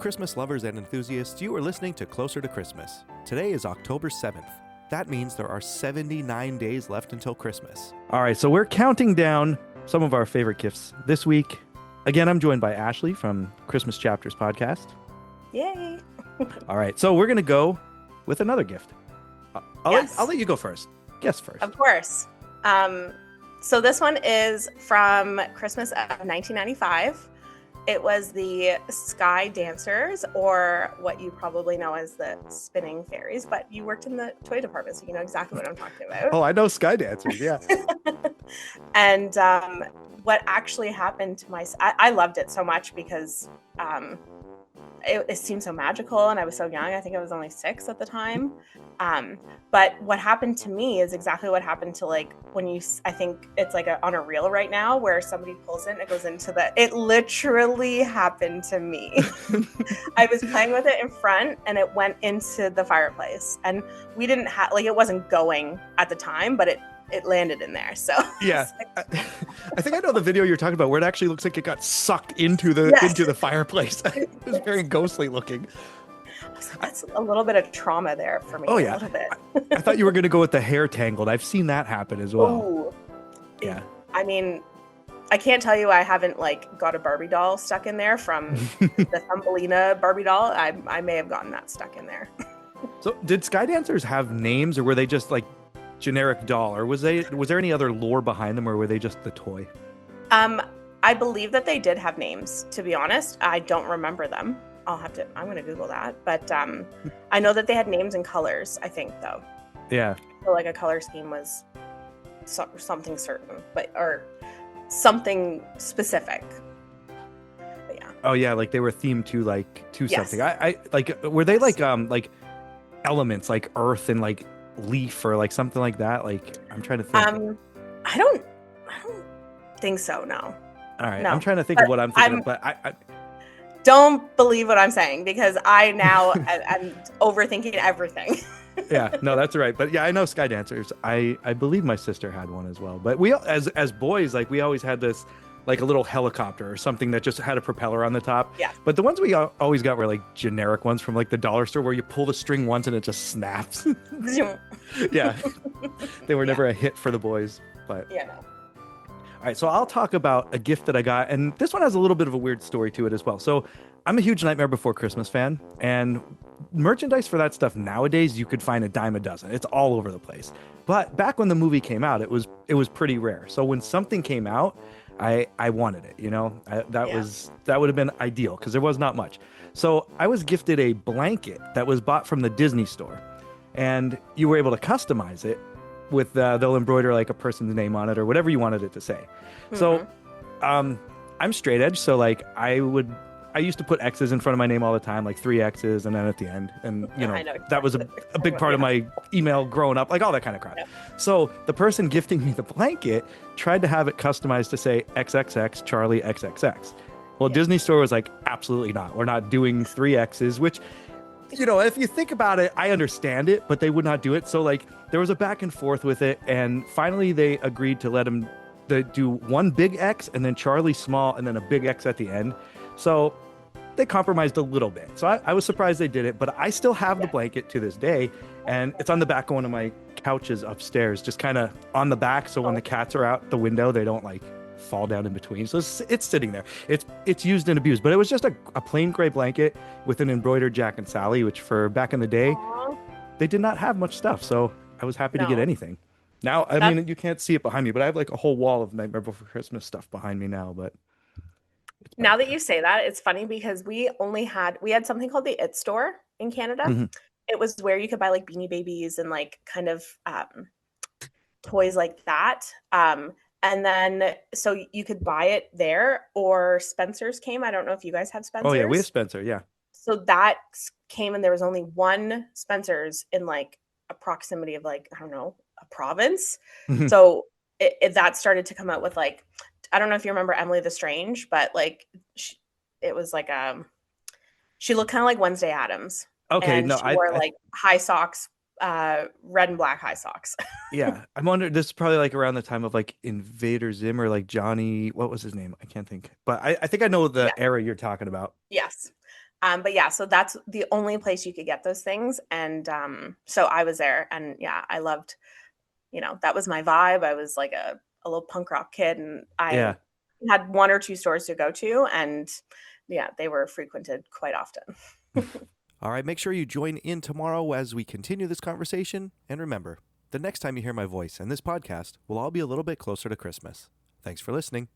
Christmas lovers and enthusiasts, you are listening to Closer to Christmas. Today is October 7th. That means there are 79 days left until Christmas. All right, so we're counting down some of our favorite gifts this week. Again, I'm joined by Ashley from Christmas Chapters podcast. Yay! All right, so we're going to go with another gift. I'll let you go first. Guess first. Of course. So this one is from Christmas of 1995. It was the Sky Dancers, or what you probably know as the Spinning Fairies, but you worked in the toy department, so you know exactly what I'm talking about. Oh, I know Sky Dancers, yeah. And what actually happened to I loved it so much because it seemed so magical, and I was so young. I think I was only 6 at the time. But what happened to me is exactly what happened to, like, when I think it's like on a reel right now where somebody pulls it and it goes into it literally happened to me. I was playing with it in front and it went into the fireplace, and we didn't have, like, it wasn't going at the time, but it landed in there. So yeah, I think I know the video you're talking about where it actually looks like it got sucked into the fireplace. It was very ghostly looking. That's a little bit of trauma there for me. Oh yeah, a little bit. I thought you were going to go with the hair tangled. I've seen that happen as well. Ooh. Yeah. I mean, I can't tell you I haven't, like, got a Barbie doll stuck in there from the Thumbelina Barbie doll. I may have gotten that stuck in there. So did Sky Dancers have names, or were they just like generic doll, or was there any other lore behind them, or were they just the toy? I believe that they did have names, to be honest. I don't remember them. I'm going to Google that. But I know that they had names and colors, I think, though. Yeah. So, like, a color scheme was something certain, or something specific. But yeah. Oh yeah, like they were themed to Yes. something. I like, were they like elements like earth and like leaf or like something like that? Like, I'm trying to think. I don't think so, no. All right, No. I'm trying to think of what I'm thinking of, but I Don't believe what I'm saying, because I now I'm overthinking everything. yeah, no, that's right. But yeah, I know Sky Dancers. I believe my sister had one as well. But we, as boys, like, we always had this, like, a little helicopter or something that just had a propeller on the top. Yeah. But the ones we always got were like generic ones from like the dollar store where you pull the string once and it just snaps. Yeah. They were never a hit for the boys. But Yeah, no. all right, so I'll talk about a gift that I got, and this one has a little bit of a weird story to it as well. So I'm a huge Nightmare Before Christmas fan, and merchandise for that stuff nowadays, you could find a dime a dozen. It's all over the place. But back when the movie came out, it was pretty rare. So when something came out, I wanted it, you know. That would have been ideal because there was not much. So I was gifted a blanket that was bought from the Disney store, and you were able to customize it with they'll embroider like a person's name on it or whatever you wanted it to say. Mm-hmm. So I'm straight edge, so like I used to put X's in front of my name all the time, like 3 X's and then at the end, and you know that was a big part of my email growing up, like all that kind of crap. Yeah. So the person gifting me the blanket tried to have it customized to say XXX Charlie XXX. Well, Disney store was like, absolutely not. We're not doing 3 X's, which, you know, if you think about it, I understand it, but they would not do it. So like there was a back and forth with it, and finally they agreed to let him do one big X and then Charlie small and then a big X at the end. So they compromised a little bit. So I was surprised they did it, but I still have the blanket to this day, and it's on the back of one of my couches upstairs, just kind of on the back, so when the cats are out the window, they don't like fall down in between. So it's sitting there. It's used and abused, but it was just a plain gray blanket with an embroidered Jack and Sally, which for back in the day, they did not have much stuff. So I was happy to get anything. Now, I mean, you can't see it behind me, but I have like a whole wall of Nightmare Before Christmas stuff behind me now. But Now that you say that, it's funny because we had something called the It Store in Canada. Mm-hmm. It was where you could buy like Beanie Babies and like kind of toys like that. And then so you could buy it there, or Spencer's came. I don't know if you guys have Spencer's. Oh yeah, we have Spencer. Yeah. So that came, and there was only one Spencer's in like a proximity of, like, I don't know, a province. Mhm. So that started to come out with, like, I don't know if you remember Emily the Strange, but like it was like she looked kind of like Wednesday Addams. Okay, and no, she wore like high socks, red and black high socks. yeah, I'm wondering. This is probably like around the time of like Invader Zim or like Johnny. What was his name? I can't think. But I think I know the era you're talking about. Yes. But yeah, so that's the only place you could get those things. And so I was there, and yeah, I loved, that was my vibe. I was like a little punk rock kid, and I Yeah. had one or two stores to go to, and yeah, they were frequented quite often. All right, make sure you join in tomorrow as we continue this conversation. And remember, the next time you hear my voice and this podcast, we'll all be a little bit closer to Christmas. Thanks for listening.